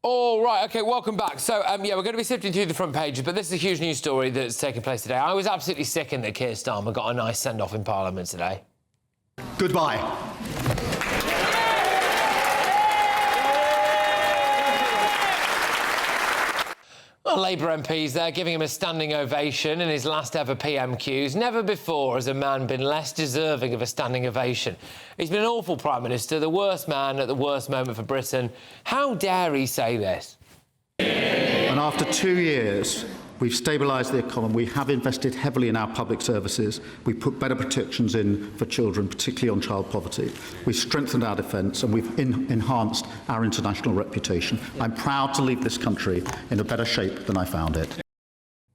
All right, OK, welcome back. So, yeah, we're going to be sifting through the front pages, but this is a huge news story that's taken place today. I was absolutely sickened that Keir Starmer got a nice send-off in Parliament today. Goodbye. Well, Labour MPs there giving him a standing ovation in his last ever PMQs. Never before has a man been less deserving of a standing ovation. He's been an awful Prime Minister, the worst man at the worst moment for Britain. How dare he say this? And after 2 years, we've stabilised the economy. We have invested heavily in our public services. We put better protections in for children, particularly on child poverty. We've strengthened our defence and we've enhanced our international reputation. I'm proud to leave this country in a better shape than I found it.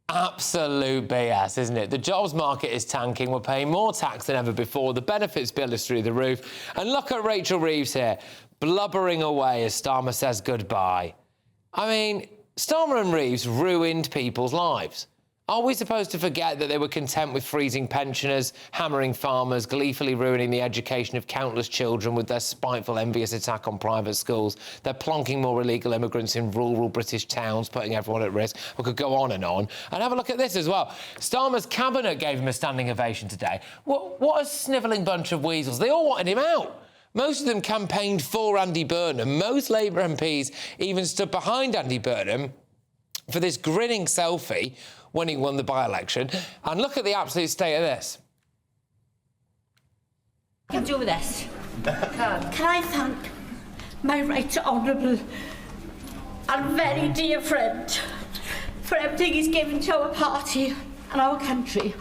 Absolute BS, isn't it? The jobs market is tanking. We're paying more tax than ever before. The benefits bill is through the roof. And look at Rachel Reeves here, blubbering away as Starmer says goodbye. I mean, Starmer and Reeves ruined people's lives. Are we supposed to forget that they were content with freezing pensioners, hammering farmers, gleefully ruining the education of countless children with their spiteful, envious attack on private schools? They're plonking more illegal immigrants in rural British towns, putting everyone at risk. We could go on. And have a look at this as well. Starmer's cabinet gave him a standing ovation today. What a snivelling bunch of weasels. They all wanted him out. Most of them campaigned for Andy Burnham. Most Labour MPs even stood behind Andy Burnham for this grinning selfie when he won the by-election. And look at the absolute state of this. Can do this. Can I thank my right honourable and very dear friend for everything he's given to our party and our country.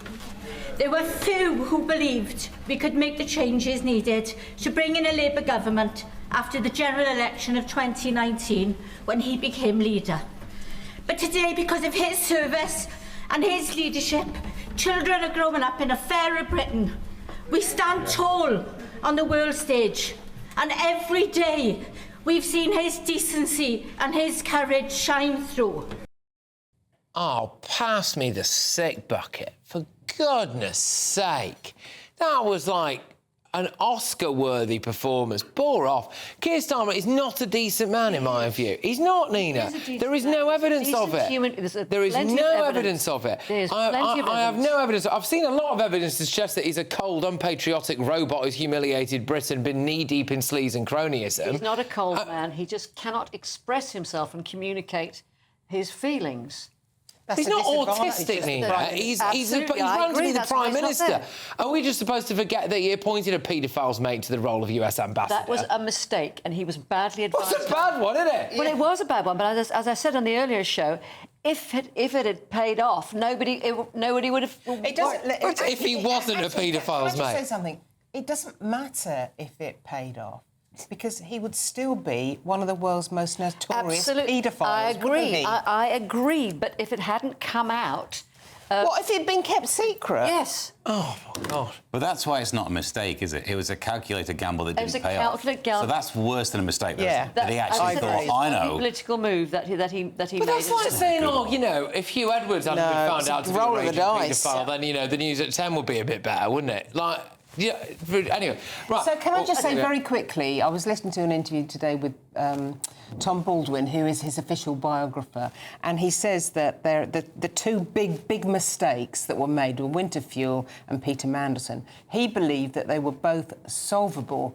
There were few who believed we could make the changes needed to bring in a Labour government after the general election of 2019 when he became leader. But today, because of his service and his leadership, children are growing up in a fairer Britain. We stand tall on the world stage, and every day we've seen his decency and his courage shine through. Oh, pass me the sick bucket, for goodness sake. That was like an Oscar-worthy performance. Bore off. Keir Starmer is not a decent man, in my view. He's not, Nina. There is no evidence of it. There is no evidence of it. I have no evidence. I've seen a lot of evidence to suggest that he's a cold, unpatriotic robot who's humiliated Britain, been knee-deep in sleaze and cronyism. He's not a cold man. He just cannot express himself and communicate his feelings. He's not autistic, Nina. He's run to be the Prime Minister. Are we just supposed to forget that he appointed a paedophile's mate to the role of US ambassador? That was a mistake, and he was badly advised. It's a bad one, isn't it? Well, it was a bad one, but as I said on the earlier show, if it had paid off, nobody would have... It doesn't... If he wasn't a paedophile's mate. Can I just say something? It doesn't matter if it paid off, because he would still be one of the world's most notorious paedophiles. I agree. I agree, but if it hadn't come out... what if it had been kept secret? Yes. Oh, my God. But that's why it's not a mistake, is it? It was a calculated gamble that didn't pay off. So that's worse than a mistake, yeah. That he actually thought, I know. A political move that he made. But that's like saying, oh, you know, if Hugh Edwards hadn't been found out to be a raging paedophile, then, you know, the news at 10 would be a bit better, wouldn't it? Like... Yeah, anyway, right. So can I just say very quickly, I was listening to an interview today with Tom Baldwin, who is his official biographer, and he says that the two big mistakes that were made were Winterfuel and Peter Mandelson. He believed that they were both solvable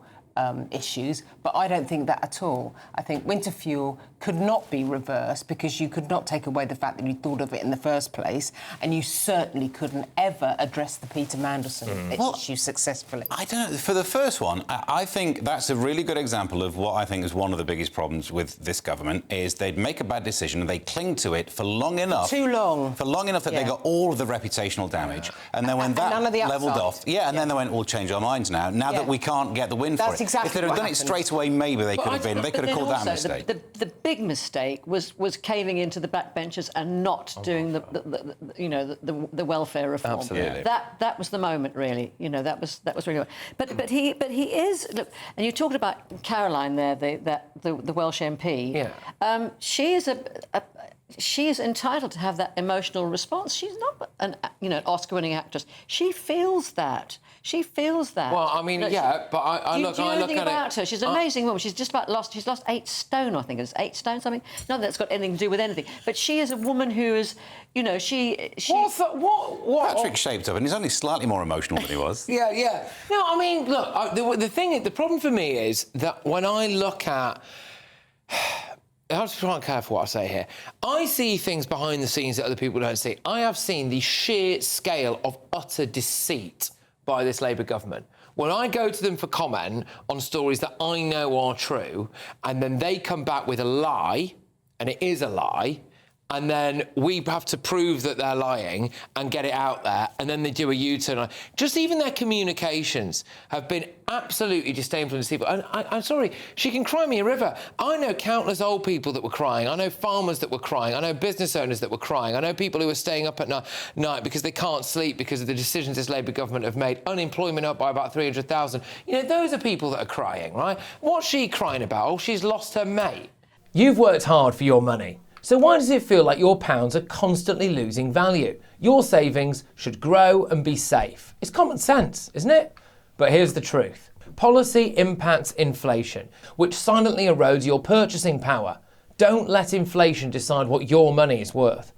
issues, but I don't think that at all. I think Winterfuel could not be reversed because you could not take away the fact that you thought of it in the first place, and you certainly couldn't ever address the Peter Mandelson issue successfully. I don't know. For the first one, I think that's a really good example of what I think is one of the biggest problems with this government, is they'd make a bad decision and they cling to it for long enough... Too long. For long enough that they got all of the reputational damage, and then when that levelled off... Yeah, and then they went, we'll change our minds now that we can't get the win for it. Exactly if they'd have done it straight away, maybe they could have been. They could have called that a mistake. The big mistake was caving into the backbenchers and not doing the welfare reform. Absolutely. That was the moment, really. You know, that was really. But he is. Look, and you talked about Caroline there, the Welsh MP. Yeah. She is she is entitled to have that emotional response. She's not an Oscar-winning actress. She feels that. She feels that. Well, I mean, yeah, but I look do you know anything at about her? She's an amazing woman. She's just about lost. She's lost 8 stone, I think. It's 8 stone something. Not that it's got anything to do with anything. But she is a woman who is, she. What? Patrick shaped up, and he's only slightly more emotional than he was. Yeah. No, I mean, look, the problem for me is that when I look at... I have to be quite careful what I say here. I see things behind the scenes that other people don't see. I have seen the sheer scale of utter deceit by this Labour government. When I go to them for comment on stories that I know are true, and then they come back with a lie, and it is a lie, and then we have to prove that they're lying and get it out there, and then they do a U-turn. Just even their communications have been absolutely disdainful and deceitful. And I'm sorry, she can cry me a river. I know countless old people that were crying. I know farmers that were crying. I know business owners that were crying. I know people who are staying up at night because they can't sleep because of the decisions this Labour government have made. Unemployment up by about 300,000. Those are people that are crying, right? What's she crying about? Oh, she's lost her mate. You've worked hard for your money. So why does it feel like your pounds are constantly losing value? Your savings should grow and be safe. It's common sense, isn't it? But here's the truth. Policy impacts inflation, which silently erodes your purchasing power. Don't let inflation decide what your money is worth.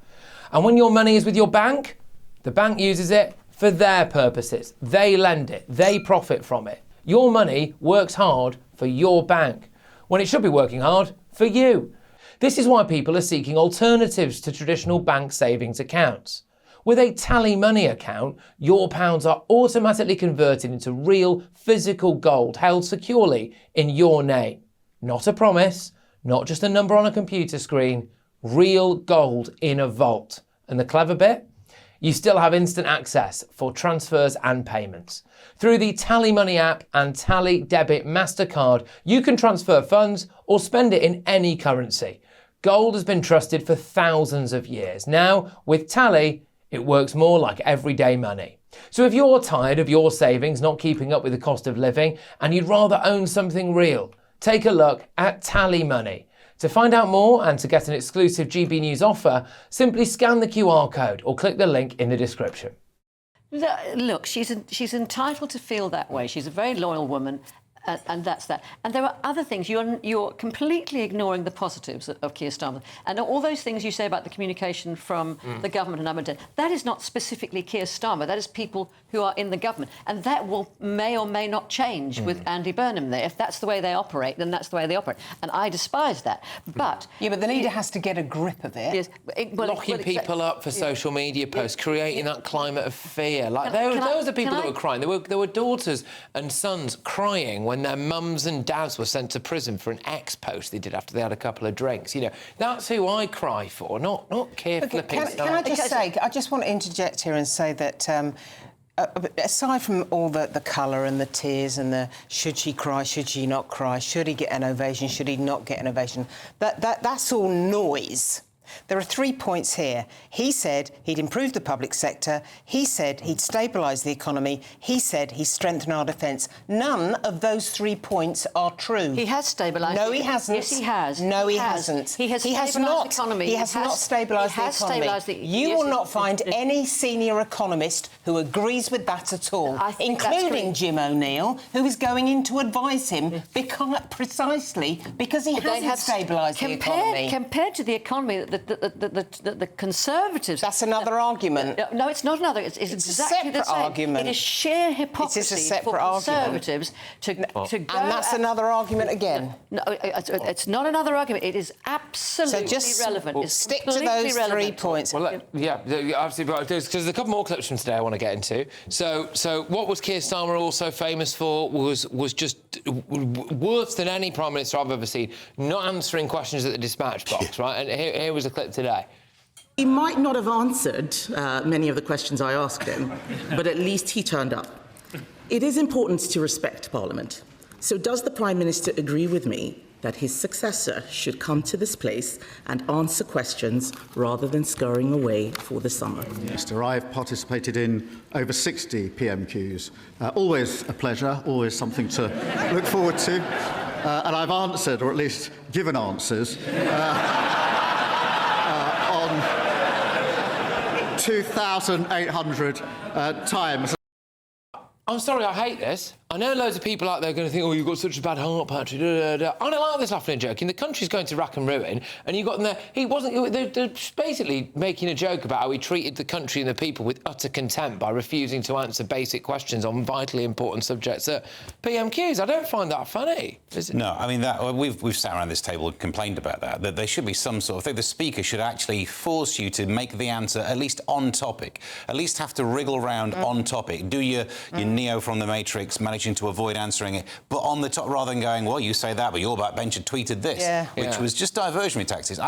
And when your money is with your bank, the bank uses it for their purposes. They lend it. They profit from it. Your money works hard for your bank, when it should be working hard for you. This is why people are seeking alternatives to traditional bank savings accounts. With a Tally Money account, your pounds are automatically converted into real physical gold held securely in your name. Not a promise, not just a number on a computer screen, real gold in a vault. And the clever bit? You still have instant access for transfers and payments. Through the Tally Money app and Tally Debit MasterCard, you can transfer funds or spend it in any currency. Gold has been trusted for thousands of years. Now, with Tally, it works more like everyday money. So if you're tired of your savings not keeping up with the cost of living and you'd rather own something real, take a look at Tally Money. To find out more and to get an exclusive GB News offer, simply scan the QR code or click the link in the description. Look, she's entitled to feel that way. She's a very loyal woman. And that's that. And there are other things. You're completely ignoring the positives of Keir Starmer. And all those things you say about the communication from the government and Aberdeen, that is not specifically Keir Starmer. That is people who are in the government. And that may or may not change with Andy Burnham there. If that's the way they operate, then that's the way they operate. And I despise that. But... Yeah, but the leader has to get a grip of it. Yes, locking people up for social media posts, creating that climate of fear. Like, those are people that were crying. There were daughters and sons crying when their mums and dads were sent to prison for an ex-post they did after they had a couple of drinks. That's who I cry for, not Keir flipping. Can I just say, I just want to interject here and say that aside from all the colour and the tears and the should she cry, should she not cry, should he get an ovation, should he not get an ovation, that's all noise. There are 3 points here. He said he'd improve the public sector. He said he'd stabilise the economy. He said he'd strengthen our defence. None of those 3 points are true. He has stabilised. No, he hasn't. Yes, he has. No, he hasn't. He has not. The economy. He has not stabilised the economy. You will not find any senior economist who agrees with that at all, including Jim O'Neill, who is going in to advise him precisely because he hasn't stabilised the economy. Compared to the economy, the Conservatives... That's another argument. No, it's not another. It's exactly the same. Argument. It is sheer hypocrisy for Conservatives to go... And that's another argument again. No, it's not another argument. It is absolutely relevant. It's stick to those 3 points. Well, absolutely. Because there's a couple more clips from today I want to get into. So what was Keir Starmer also famous for was just worse than any Prime Minister I've ever seen, not answering questions at the dispatch box, right? And here was a clip today. He might not have answered many of the questions I asked him, but at least he turned up. It is important to respect Parliament. So does the Prime Minister agree with me that his successor should come to this place and answer questions rather than scurrying away for the summer? Minister, I've participated in over 60 PMQs. Always a pleasure, always something to look forward to. And I've answered, or at least given answers, 2,800 times. I'm sorry, I hate this. I know loads of people out there are going to think, oh, you've got such a bad heart, Patrick. I don't like this laughing and joking. The country's going to rack and ruin, and you've got them there. They're basically making a joke about how he treated the country and the people with utter contempt by refusing to answer basic questions on vitally important subjects at PMQs. I don't find that funny. Is it? No, I mean, we've sat around this table and complained about that there should be some sort of thing. The Speaker should actually force you to make the answer at least on topic, at least have to wriggle round on topic. Do your Neo from the Matrix, managing to avoid answering it, but on the top, rather than going, well, you say that, but your backbencher tweeted this, which was just diversionary tactics.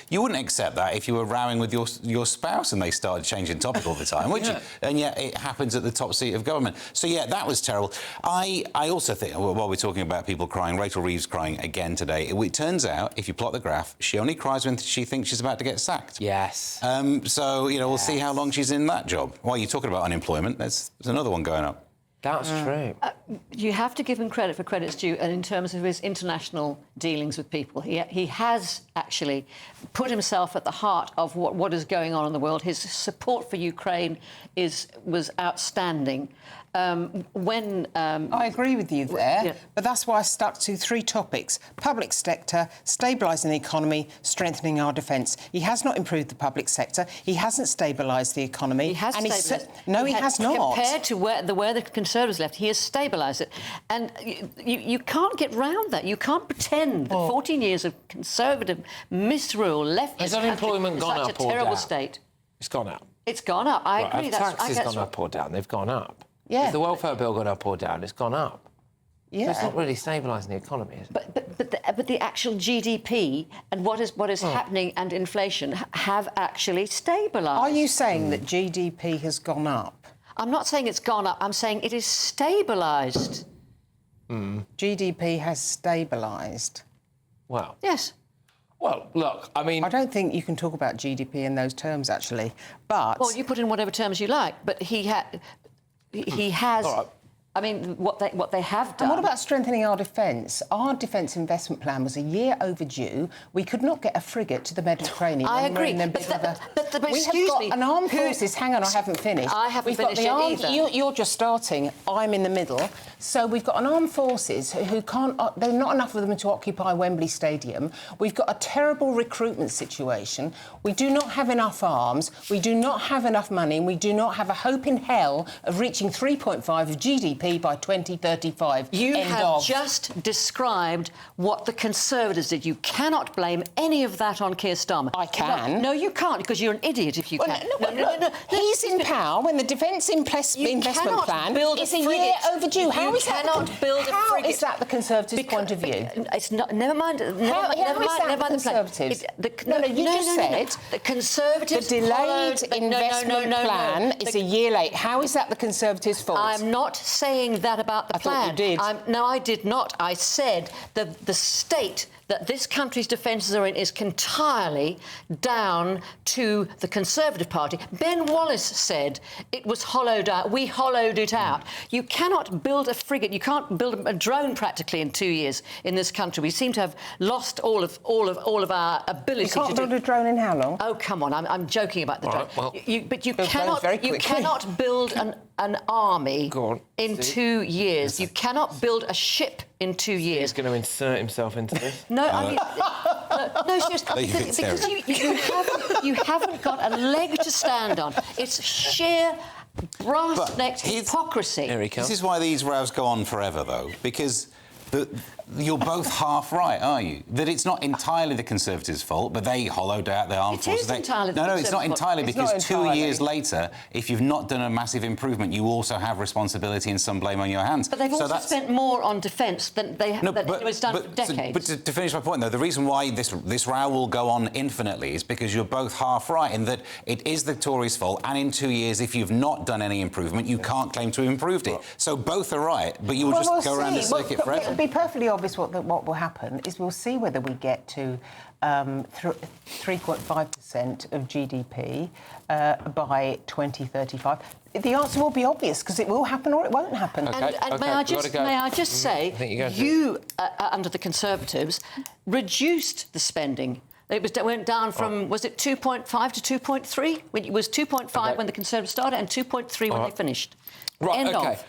You wouldn't accept that if you were rowing with your spouse and they started changing topic all the time, would you? And yet it happens at the top seat of government. So, yeah, that was terrible. I also think, while we're talking about people crying, Rachel Reeves crying again today, it turns out, if you plot the graph, she only cries when she thinks she's about to get sacked. Yes. So, you know, we'll see how long she's in that job. While you're talking about unemployment, there's another one going up. That's true. You have to give him credit for credit's due, and in terms of his international dealings with people, he has actually put himself at the heart of what is going on in the world. His support for Ukraine was outstanding. I agree with you there, but that's why I stuck to 3 topics: public sector, stabilising the economy, strengthening our defence. He has not improved the public sector. He hasn't stabilised the economy. He has stabilised. No, he has not. Compared to where the Conservatives left, he has stabilised it. And you can't get round that. You can't pretend that 14 years of Conservative misrule left Has unemployment gone up or down? Such a terrible state. It's gone up. It's gone up. I agree. Have taxes gone up or down? They've gone up. Yeah. Has the welfare bill gone up or down? It's gone up. Yeah. So it's not really stabilising the economy, is it? But the actual GDP and what is happening and inflation have actually stabilised. Are you saying that GDP has gone up? I'm not saying it's gone up. I'm saying it is stabilised. GDP has stabilised. Well. Yes. Well, look, I mean... I don't think you can talk about GDP in those terms, actually, but... Well, you put in whatever terms you like, but he has... All right. I mean, what they have done... And what about strengthening our defence? Our defence investment plan was a year overdue. We could not get a frigate to the Mediterranean. I agree, but we have got an armed forces... Hang on, I haven't finished. I haven't finished it either. You're just starting. I'm in the middle. So we've got an armed forces who can't... There are not enough of them to occupy Wembley Stadium. We've got a terrible recruitment situation. We do not have enough arms. We do not have enough money. And we do not have a hope in hell of reaching 3.5 of GDP by 2035. You have just described what the Conservatives did. You cannot blame any of that on Keir Starmer. I can. No, you can't, because you're an idiot if you can. No. He's in power when the defence investment plan is a year overdue. How is that the Conservatives' point of view? It's not. Never mind. Never mind the Conservatives. You just said the Conservatives. The delayed investment plan is a year late. How is that the Conservatives' fault? I'm not saying that about the plan. I thought you did. No, I did not. I said the state that this country's defences are in is entirely down to the Conservative Party. Ben Wallace said it was hollowed out. We hollowed it out. You cannot build a frigate. You can't build a drone practically in 2 years in this country. We seem to have lost all of our ability. You can't build a drone in how long? Oh, come on! I'm joking about the drone. Right, well, but you cannot build an army in 2 years. You cannot build a ship in 2 years. He's going to insert himself into this. No, I mean, no, seriously, because you haven't got a leg to stand on. It's sheer brass-necked hypocrisy. Here he comes. This is why these rows go on forever, though, because you're both half right, aren't you? That it's not entirely the Conservatives' fault, but they hollowed out the armed forces. It is entirely the No, it's not entirely, It's because not 2 entirely. years later, if you've not done a massive improvement, you also have responsibility and some blame on your hands. But they've also spent more on defence than it was done for decades. But to finish my point, though, the reason why this row will go on infinitely is because you're both half right in that it is the Tories' fault, and in 2 years, if you've not done any improvement, you can't claim to have improved it. So both are right, but you will just go around the circuit forever. It'll be perfectly obvious what will happen is we'll see whether we get to 3.5% of GDP by 2035. The answer will be obvious because it will happen or it won't happen. And may I just say, you under the Conservatives reduced the spending. It went down from, was it 2.5 to 2.3? It was 2.5 when the Conservatives started and 2.3 when they finished. Right, End OK. of.